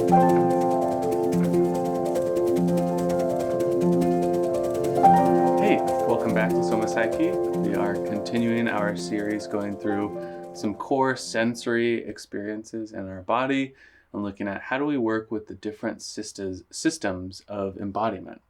Hey, welcome back to Soma Psyche. We are continuing our series going through some core sensory experiences in our body and looking at how do we work with the different systems of embodiment.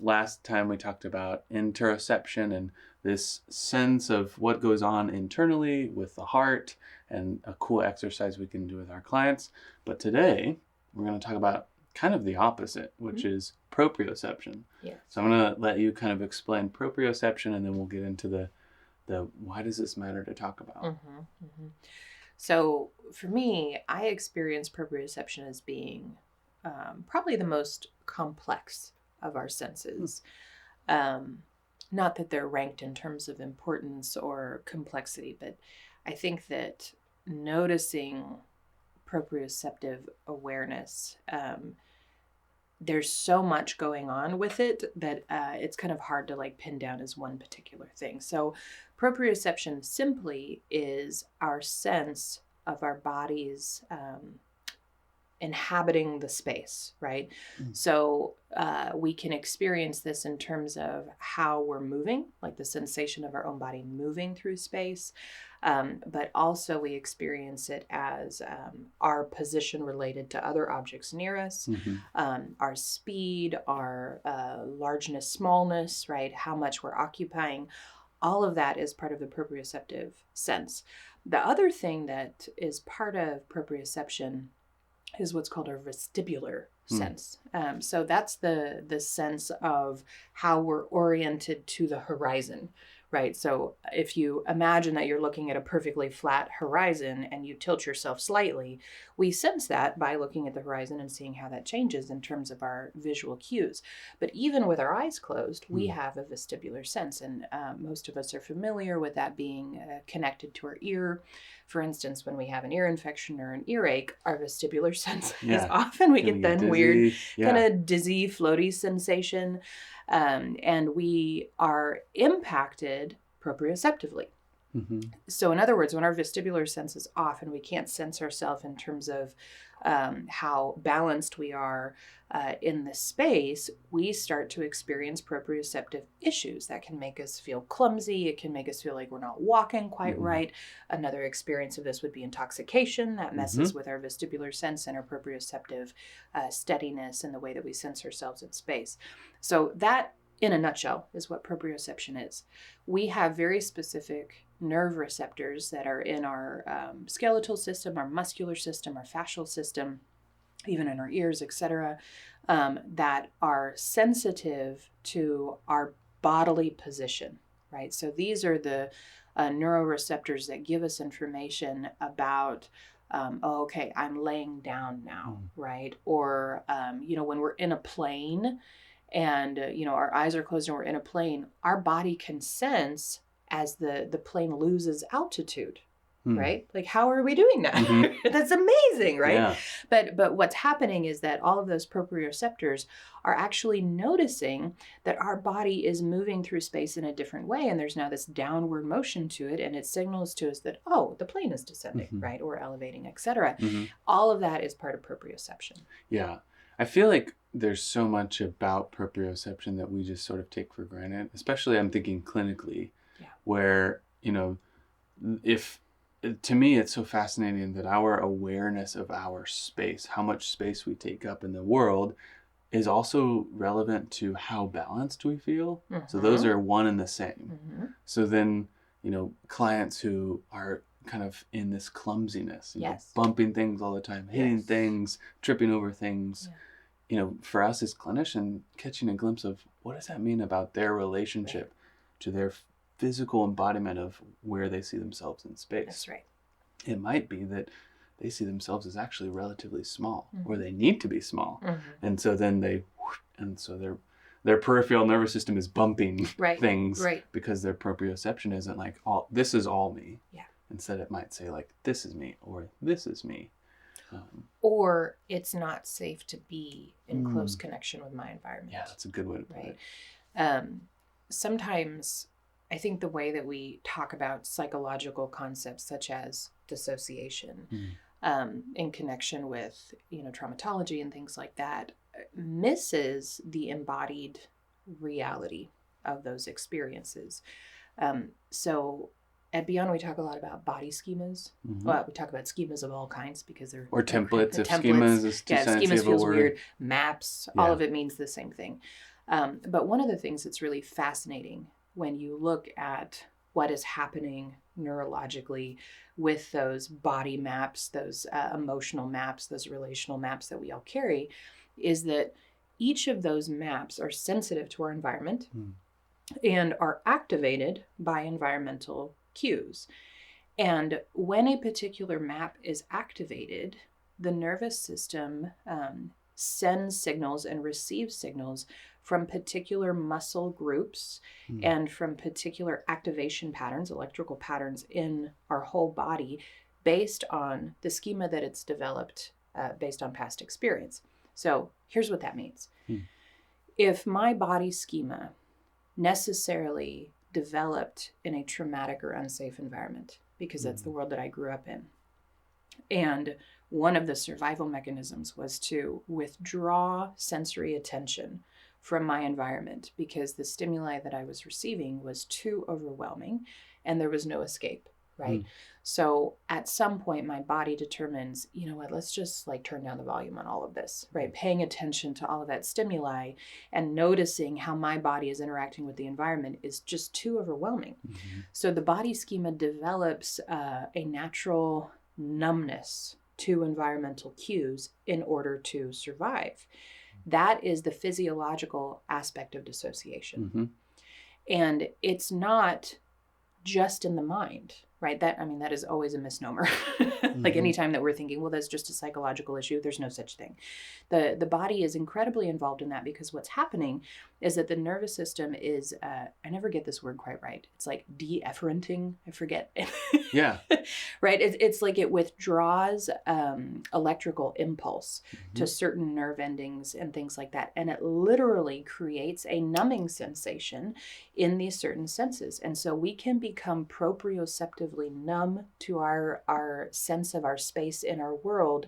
Last time we talked about interoception and this sense of what goes on internally with the heart and a cool exercise we can do with our clients. But today we're going to talk about kind of the opposite, which is proprioception. Yes. So I'm going to let you kind of explain proprioception, and then we'll get into the why does this matter to talk about. So for me, I experience proprioception as being probably the most complex of our senses. Not that they're ranked in terms of importance or complexity, but I think that noticing proprioceptive awareness, there's so much going on with it that it's kind of hard to like pin down as one particular thing. So proprioception simply is our sense of our bodies inhabiting the space, right? So we can experience this in terms of how we're moving, like the sensation of our own body moving through space. But also we experience it as our position related to other objects near us, our speed, our largeness, smallness, right? How much we're occupying. All of that is part of the proprioceptive sense. The other thing that is part of proprioception is what's called our vestibular sense. So that's the sense of how we're oriented to the horizon, right? So if you imagine that you're looking at a perfectly flat horizon and you tilt yourself slightly, we sense that by looking at the horizon and seeing how that changes in terms of our visual cues. But even with our eyes closed, we have a vestibular sense. And most of us are familiar with that being connected to our ear. For instance, when we have an ear infection or an earache, our vestibular sense is often we get that weird kind of dizzy, floaty sensation. And we are impacted proprioceptively. So in other words, when our vestibular sense is off and we can't sense ourselves in terms of how balanced we are in the space, we start to experience proprioceptive issues that can make us feel clumsy. It can make us feel like we're not walking quite right. Another experience of this would be intoxication. That messes with our vestibular sense and our proprioceptive steadiness and the way that we sense ourselves in space. So that, in a nutshell, is what proprioception is. We have very specific nerve receptors that are in our skeletal system, our muscular system, our fascial system, even in our ears, etc., that are sensitive to our bodily position, right? So these are the neuroreceptors that give us information about okay, I'm laying down now, right? Or, when we're in a plane and, our eyes are closed and we're in a plane, our body can sense as the plane loses altitude, right? Like, how are we doing that? That's amazing, right? Yeah. But what's happening is that all of those proprioceptors are actually noticing that our body is moving through space in a different way. And there's now this downward motion to it. And it signals to us that, oh, the plane is descending, right? Or elevating, etc. All of that is part of proprioception. Yeah. I feel like there's so much about proprioception that we just sort of take for granted, especially I'm thinking clinically, where, if to me it's so fascinating that our awareness of our space, how much space we take up in the world, is also relevant to how balanced we feel. So those are one and the same. So then, clients who are kind of in this clumsiness, bumping things all the time, hitting things, tripping over things, for us as clinician, catching a glimpse of what does that mean about their relationship to their physical embodiment of where they see themselves in space. That's right. It might be that they see themselves as actually relatively small, or they need to be small. And so then their peripheral nervous system is bumping things because their proprioception isn't like, this is all me. Instead it might say like, this is me, or this is me. Or it's not safe to be in close connection with my environment. Yeah, that's a good way to put it. Sometimes I think the way that we talk about psychological concepts such as dissociation in connection with, traumatology and things like that, misses the embodied reality of those experiences. So at Beyond, we talk a lot about body schemas. Well, we talk about schemas of all kinds because they're... Or templates, if schemas is too sensitive schemas feels a word. weird. Maps, all of it means the same thing. But one of the things that's really fascinating when you look at what is happening neurologically with those body maps, those emotional maps, those relational maps that we all carry, is that each of those maps are sensitive to our environment and are activated by environmental cues. And when a particular map is activated, the nervous system sends signals and receives signals from particular muscle groups and from particular activation patterns, electrical patterns in our whole body based on the schema that it's developed based on past experience. So here's what that means. If my body schema necessarily developed in a traumatic or unsafe environment, because that's the world that I grew up in, and one of the survival mechanisms was to withdraw sensory attention from my environment because the stimuli that I was receiving was too overwhelming and there was no escape, right? So at some point, my body determines, you know what, let's just like turn down the volume on all of this, right? Paying attention to all of that stimuli and noticing how my body is interacting with the environment is just too overwhelming. So the body schema develops a natural numbness to environmental cues in order to survive. That is the physiological aspect of dissociation. And it's not just in the mind, right? That is always a misnomer. Like anytime that we're thinking, well, that's just a psychological issue, there's no such thing. The body is incredibly involved in that because what's happening is that the nervous system is, I never get this word quite right. It's like de-efferenting. I forget. Yeah. Right? It's like it withdraws electrical impulse to certain nerve endings and things like that. And it literally creates a numbing sensation in these certain senses. And so we can become proprioceptively numb to our sense of our space in our world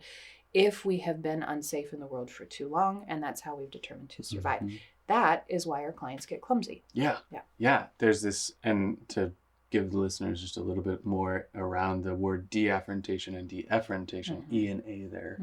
if we have been unsafe in the world for too long. And that's how we've determined to survive. That is why our clients get clumsy. Yeah. There's this, and to give the listeners just a little bit more around the word deafferentation and deefferentation, E and A there.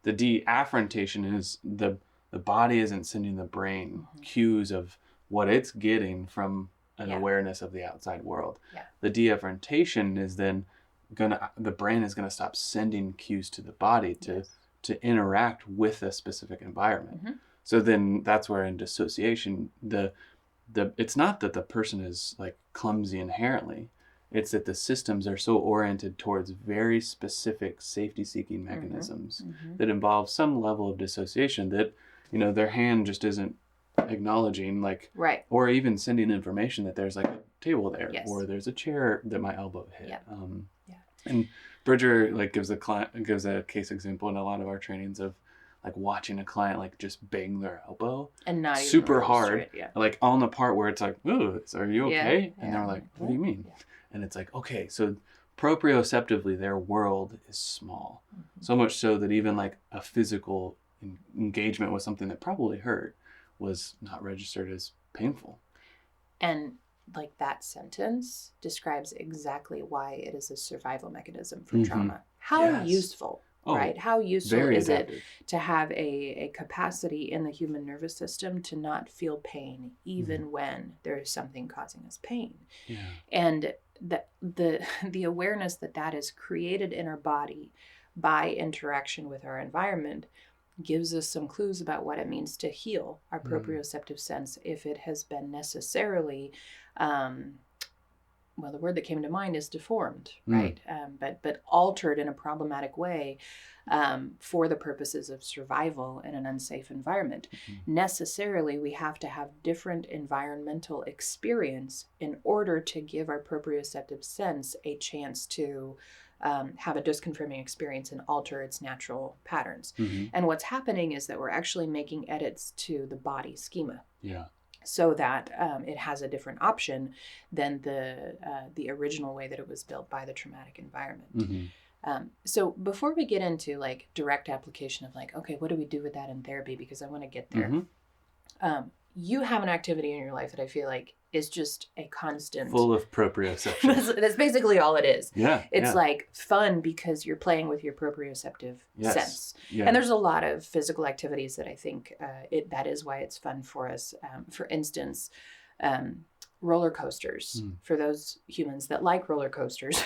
The deafferentation is the body isn't sending the brain cues of what it's getting from an awareness of the outside world. The deafferentation is then the brain is gonna stop sending cues to the body to interact with a specific environment. So then that's where in dissociation, it's not that the person is like clumsy inherently. It's that the systems are so oriented towards very specific safety-seeking mechanisms that involve some level of dissociation that, their hand just isn't acknowledging, like, or even sending information that there's like a table there, or there's a chair that my elbow hit. And Bridger like gives a case example in a lot of our trainings of like watching a client like just bang their elbow and not super hard, it, like on the part where it's like, "Ooh, are you okay?" And they're like, "What do you mean?" And it's like, okay, so proprioceptively, their world is small, so much so that even like a physical engagement with something that probably hurt was not registered as painful. And like that sentence describes exactly why it is a survival mechanism for trauma. How useful. Right? How useful is it to have a capacity in the human nervous system to not feel pain, even when there is something causing us pain? And the awareness that is created in our body by interaction with our environment gives us some clues about what it means to heal our proprioceptive sense if it has been necessarily well, the word that came to mind is deformed, right? But altered in a problematic way for the purposes of survival in an unsafe environment. Necessarily, we have to have different environmental experience in order to give our proprioceptive sense a chance to have a disconfirming experience and alter its natural patterns. And what's happening is that we're actually making edits to the body schema. So that it has a different option than the original way that it was built by the traumatic environment. So before we get into like direct application of like, okay, what do we do with that in therapy? Because I want to get there. You have an activity in your life that I feel like is just a constant. Full of proprioception. That's basically all it is. Yeah. It's like fun because you're playing with your proprioceptive sense. Yeah. And there's a lot of physical activities that I think that is why it's fun for us. For instance, roller coasters, for those humans that like roller coasters.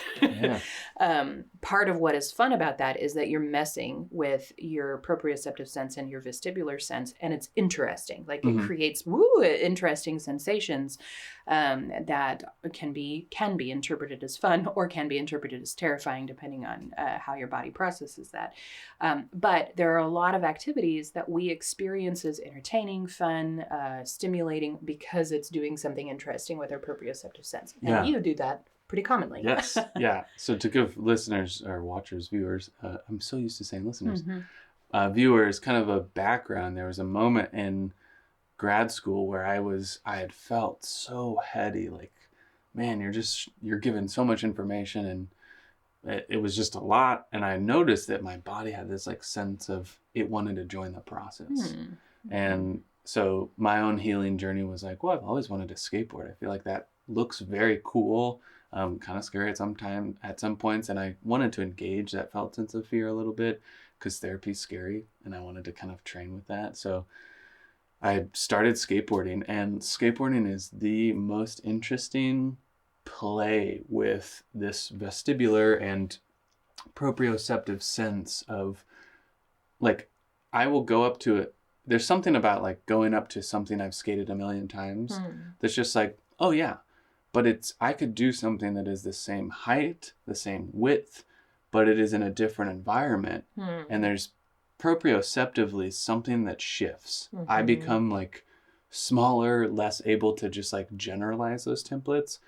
Part of what is fun about that is that you're messing with your proprioceptive sense and your vestibular sense, and it's interesting. Like it creates interesting sensations that can be interpreted as fun or can be interpreted as terrifying, depending on how your body processes that. But there are a lot of activities that we experience as entertaining, fun, stimulating, because it's doing something interesting with our proprioceptive sense. And you do that pretty commonly. Yes. Yeah. So to give listeners or watchers, viewers, I'm so used to saying listeners, viewers, kind of a background. There was a moment in grad school where I had felt so heady, like, man, you're given so much information, and it was just a lot. And I noticed that my body had this like sense of it wanted to join the process. And so my own healing journey was like, well, I've always wanted to skateboard. I feel like that looks very cool, kind of scary at some points. And I wanted to engage that felt sense of fear a little bit because therapy's scary, and I wanted to kind of train with that. So I started skateboarding, and skateboarding is the most interesting play with this vestibular and proprioceptive sense of, like, I will go up to it. There's something about like going up to something I've skated a million times that's just like, oh yeah, but I could do something that is the same height, the same width, but it is in a different environment. And there's proprioceptively something that shifts. I become like smaller, less able to just like generalize those templates.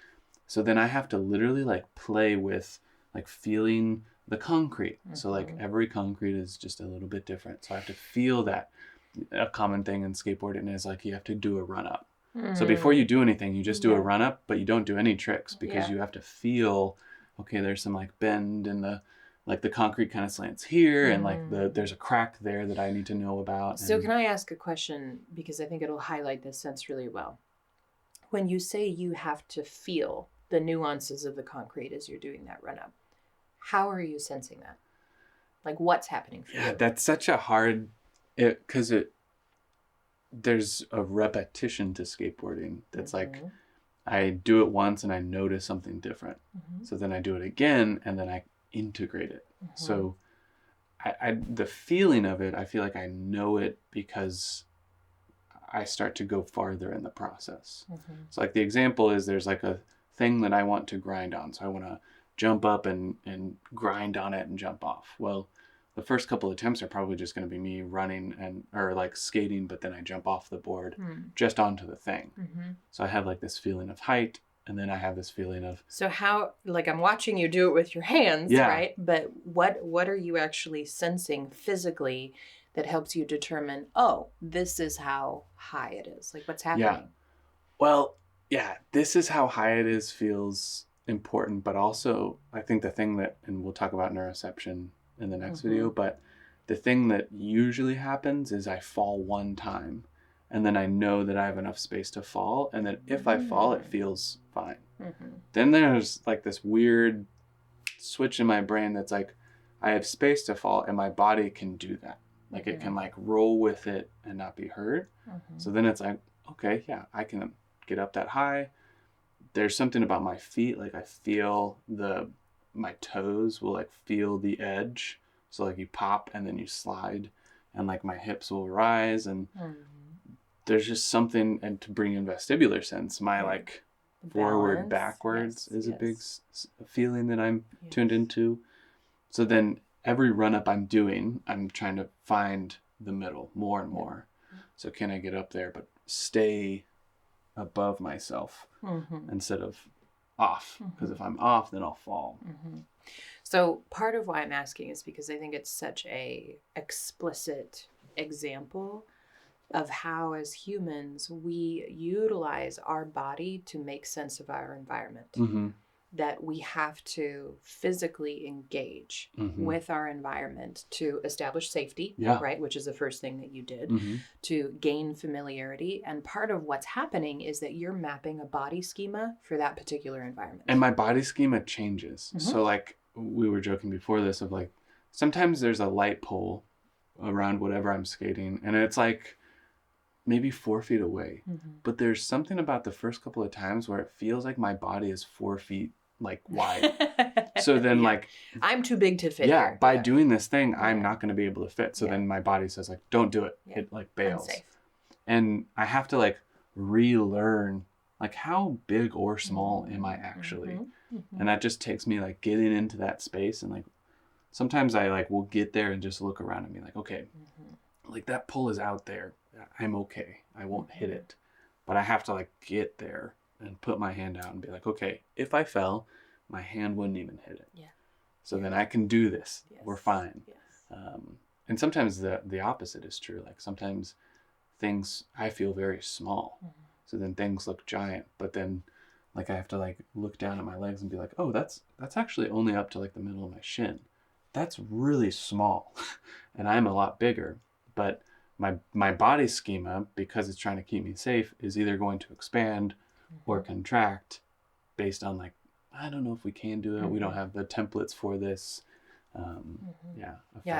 So then I have to literally like play with like feeling the concrete. So like every concrete is just a little bit different. So I have to feel that. A common thing in skateboarding is like you have to do a run up. So before you do anything, you just do a run up, but you don't do any tricks because you have to feel, okay, there's some like bend in the concrete kind of slants here, and like there's a crack there that I need to know about. So can I ask a question, because I think it'll highlight this sense really well. When you say you have to feel the nuances of the concrete as you're doing that run up, how are you sensing that? Like what's happening for you? Yeah, that's such a hard, because there's a repetition to skateboarding that's like, I do it once and I notice something different. So then I do it again and then I integrate it. So I the feeling of it, I feel like I know it because I start to go farther in the process. So like the example is there's like a thing that I want to grind on. So I want to jump up and grind on it and jump off. Well, the first couple of attempts are probably just going to be me running or like skating, but then I jump off the board just onto the thing. So I have like this feeling of height, and then I have this feeling of. So how, like I'm watching you do it with your hands, right? But what are you actually sensing physically that helps you determine, oh, this is how high it is? Like what's happening? Yeah. Well, yeah, this is how high it is feels important, but also I think the thing that, and we'll talk about neuroception in the next video, but the thing that usually happens is I fall one time and then I know that I have enough space to fall, and that if I fall it feels fine. Then there's like this weird switch in my brain that's like I have space to fall and my body can do that, like it can like roll with it and not be hurt. So then it's like, okay, yeah, I can get up that high. There's something about my feet, like I feel my toes will like feel the edge. So like you pop and then you slide, and like my hips will rise, and there's just something, and to bring in vestibular sense, my like forward backwards is a big feeling that I'm tuned into. So then every run up I'm doing, I'm trying to find the middle more and more. So can I get up there but stay above myself instead of off, because if I'm off then I'll fall. So part of why I'm asking is because I think it's such a explicit example of how as humans we utilize our body to make sense of our environment. that we have to physically engage with our environment to establish safety, right? Which is the first thing that you did, to gain familiarity. And part of what's happening is that you're mapping a body schema for that particular environment. And my body schema changes. So like we were joking before this of like, sometimes there's a light pole around whatever I'm skating, and it's like maybe 4 feet away. But there's something about the first couple of times where it feels like my body is 4 feet like wide. So then like I'm too big to fit here. By doing this thing, I'm not going to be able to fit. So then my body says like, don't do it. It like bails. Unsafe. And I have to like relearn like how big or small am I actually? And that just takes me like getting into that space, and like sometimes I like will get there and just look around and be like, okay, like that pull is out there. I'm okay. I won't hit it. But I have to like get there and put my hand out and be like, okay, if I fell, my hand wouldn't even hit it. So then I can do this. We're fine. And sometimes the opposite is true. Like sometimes things I feel very small. So then things look giant, but then like I have to like look down at my legs and be like, oh, that's actually only up to like the middle of my shin. That's really small. And I'm a lot bigger. But my body schema, because it's trying to keep me safe, is either going to expand or contract based on like, I don't know if we can do it. We don't have the templates for this.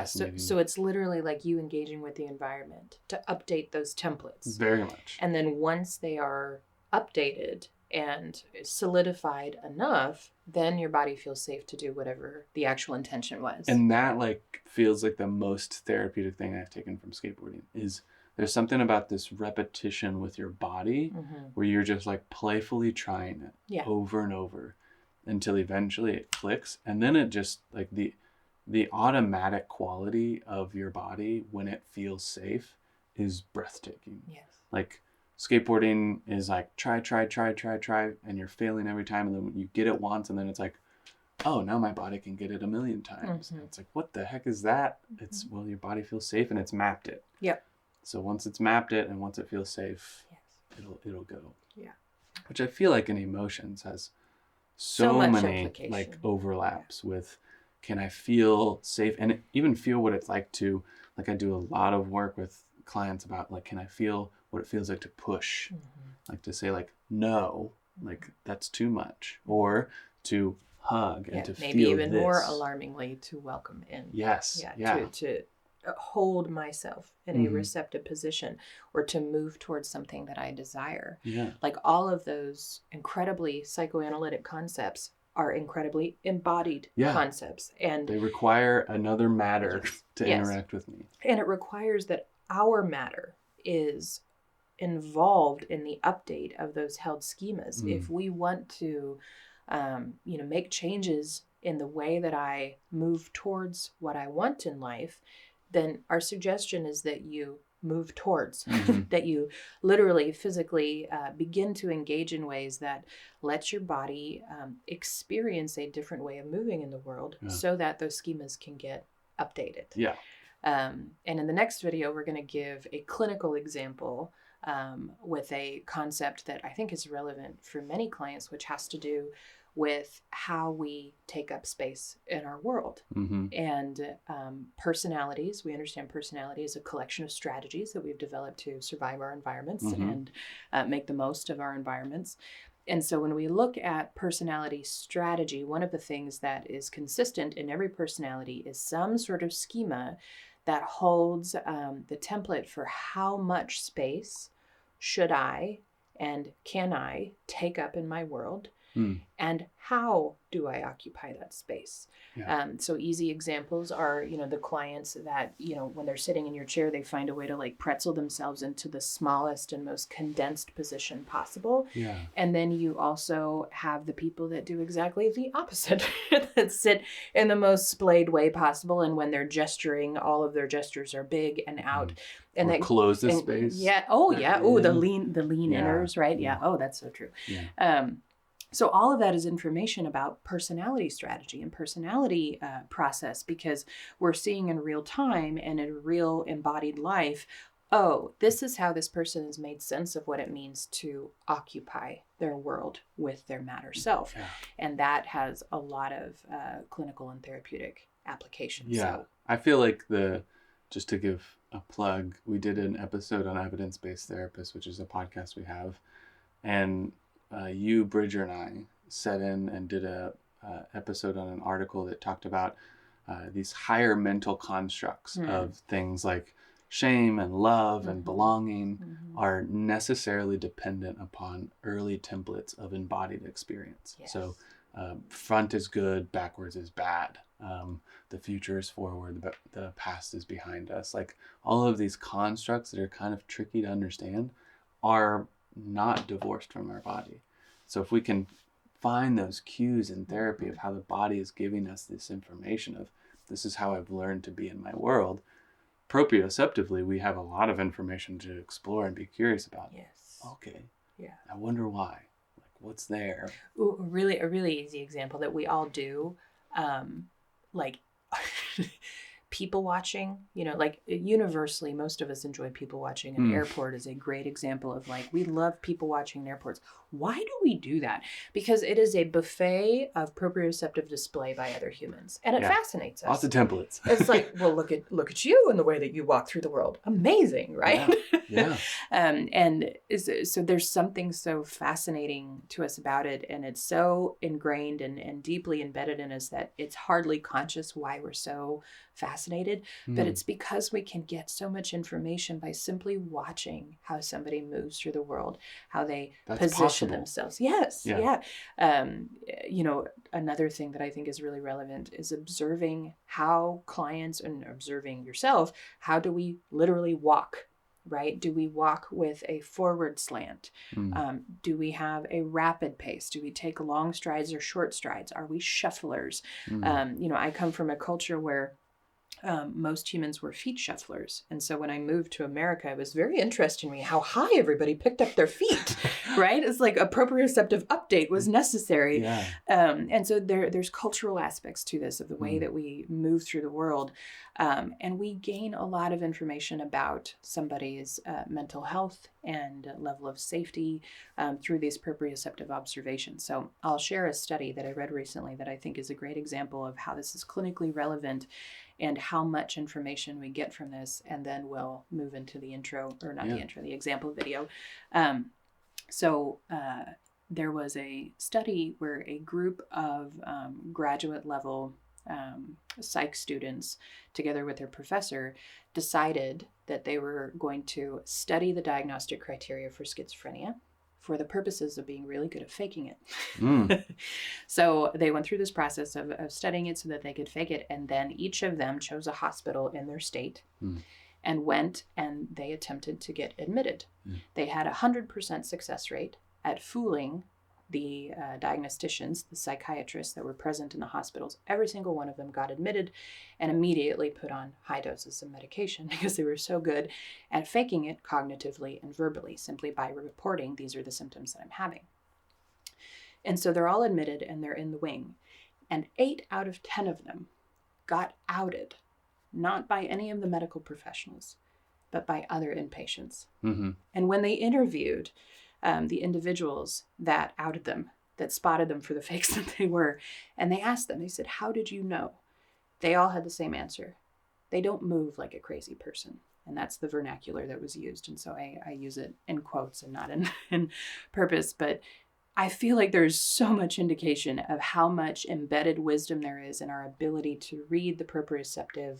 So it's literally like you engaging with the environment to update those templates. Very much. And then once they are updated and solidified enough, then your body feels safe to do whatever the actual intention was. And that like feels like the most therapeutic thing I've taken from skateboarding is there's something about this repetition with your body where you're just like playfully trying it over and over until eventually it clicks. And then it just like the automatic quality of your body when it feels safe is breathtaking. Like skateboarding is like try, and you're failing every time. And then when you get it once, and then it's like, oh, now my body can get it 1,000,000 times. And it's like, what the heck is that? It's, well, your body feels safe and it's mapped it. So once it's mapped it and once it feels safe, it'll go. Which I feel like in emotions has so many like overlaps with, can I feel safe and even feel what it's like to, like I do a lot of work with clients about like, can I feel what it feels like to push, like to say like, no, like that's too much, or to hug and to maybe feel even this. More alarmingly, to welcome in. To hold myself in a receptive position, or to move towards something that I desire. Like all of those incredibly psychoanalytic concepts are incredibly embodied concepts, and they require another matter to interact with me. And it requires that our matter is involved in the update of those held schemas. If we want to, make changes in the way that I move towards what I want in life, then our suggestion is that you move towards, that you literally physically begin to engage in ways that let your body experience a different way of moving in the world so that those schemas can get updated. And in the next video, we're going to give a clinical example with a concept that I think is relevant for many clients, which has to do with how we take up space in our world. And personalities. We understand personality is a collection of strategies that we've developed to survive our environments and make the most of our environments. And so when we look at personality strategy, one of the things that is consistent in every personality is some sort of schema that holds the template for how much space should I and can I take up in my world, and how do I occupy that space? So easy examples are, the clients that, when they're sitting in your chair, they find a way to like pretzel themselves into the smallest and most condensed position possible. And then you also have the people that do exactly the opposite, that sit in the most splayed way possible. And when they're gesturing, all of their gestures are big and out. And or they close the space. Oh, the lean inners, right? Oh, that's so true. So all of that is information about personality strategy and personality process, because we're seeing in real time and in real embodied life oh, this is how this person has made sense of what it means to occupy their world with their matter self. Yeah. And that has a lot of clinical and therapeutic applications. Yeah. So, I feel like just to give a plug, we did an episode on evidence-based therapists, which is a podcast we have. And you, Bridger, and I set in and did a episode on an article that talked about these higher mental constructs of things like shame and love and belonging are necessarily dependent upon early templates of embodied experience. Yes. So front is good, backwards is bad. The future is forward, the past is behind us. Like all of these constructs that are kind of tricky to understand are not divorced from our body. So if we can find those cues in therapy of how the body is giving us this information of this is how I've learned to be in my world, proprioceptively, we have a lot of information to explore and be curious about. Yes. Okay. Yeah. I wonder why. Like, what's there? Ooh, a really easy example that we all do, like people watching, like universally, most of us enjoy people watching. An airport is a great example of like, we love people watching in airports. Why do we do that? Because it is a buffet of proprioceptive display by other humans. And it fascinates us. Lots of templates. It's like, well, look at you and the way that you walk through the world. Amazing, right? Yeah. So there's something so fascinating to us about it. And it's so ingrained and deeply embedded in us that it's hardly conscious why we're so fascinated. But it's because we can get so much information by simply watching how somebody moves through the world, how they position themselves. Yes. Yeah. Another thing that I think is really relevant is observing how clients and observing yourself, how do we literally walk? Right? Do we walk with a forward slant? Do we have a rapid pace? Do we take long strides or short strides? Are we shufflers? I come from a culture where most humans were feet shufflers. And so when I moved to America, it was very interesting to me how high everybody picked up their feet, right? It's like a proprioceptive update was necessary. Yeah. And so there's cultural aspects to this of the way that we move through the world. And we gain a lot of information about somebody's mental health and level of safety through these proprioceptive observations. So I'll share a study that I read recently that I think is a great example of how this is clinically relevant and how much information we get from this. And then we'll move into the the example video. There was a study where a group of graduate level psych students, together with their professor, decided that they were going to study the diagnostic criteria for schizophrenia for the purposes of being really good at faking it. So they went through this process of studying it so that they could fake it. And then each of them chose a hospital in their state and went and they attempted to get admitted. They had 100% success rate at fooling the diagnosticians, the psychiatrists that were present in the hospitals. Every single one of them got admitted and immediately put on high doses of medication because they were so good at faking it cognitively and verbally, simply by reporting, these are the symptoms that I'm having. And so they're all admitted and they're in the wing. And 8 out of 10 of them got outed, not by any of the medical professionals, but by other inpatients. And when they interviewed the individuals that outed them, that spotted them for the fakes that they were, and they asked them, they said, how did you know? They all had the same answer. They don't move like a crazy person. And that's the vernacular that was used. And so I use it in quotes and not in purpose. But I feel like there's so much indication of how much embedded wisdom there is in our ability to read the proprioceptive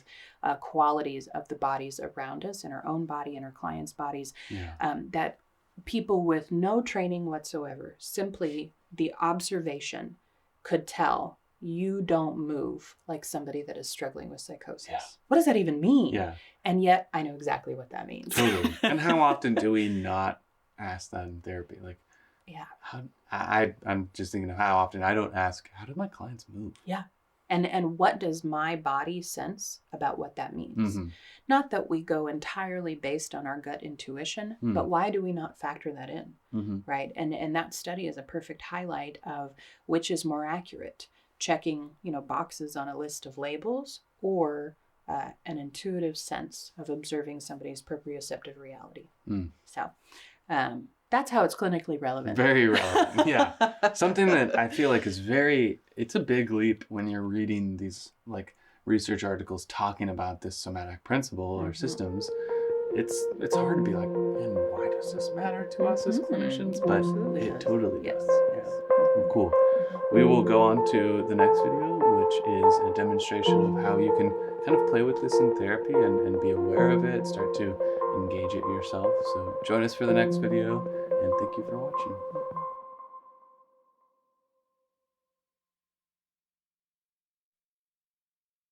qualities of the bodies around us, in our own body and our clients' bodies, that people with no training whatsoever, simply the observation could tell you don't move like somebody that is struggling with psychosis. Yeah. What does that even mean? Yeah. And yet I know exactly what that means. Totally. And how often do we not ask that in therapy? Like, I'm just thinking of how often I don't ask, how do my clients move? Yeah. And what does my body sense about what that means? Not that we go entirely based on our gut intuition, but why do we not factor that in, right? And that study is a perfect highlight of which is more accurate, checking, boxes on a list of labels or an intuitive sense of observing somebody's proprioceptive reality. So that's how it's clinically relevant. Very relevant, yeah. Something that I feel like is it's a big leap when you're reading these like research articles talking about this somatic principle or systems. It's hard to be like, and why does this matter to us as clinicians? But Absolutely it does. totally Yes. does. Yeah. Well, cool. We will go on to the next video, which is a demonstration of how you can kind of play with this in therapy and be aware of it, start to engage it yourself. So join us for the next video, and thank you for watching.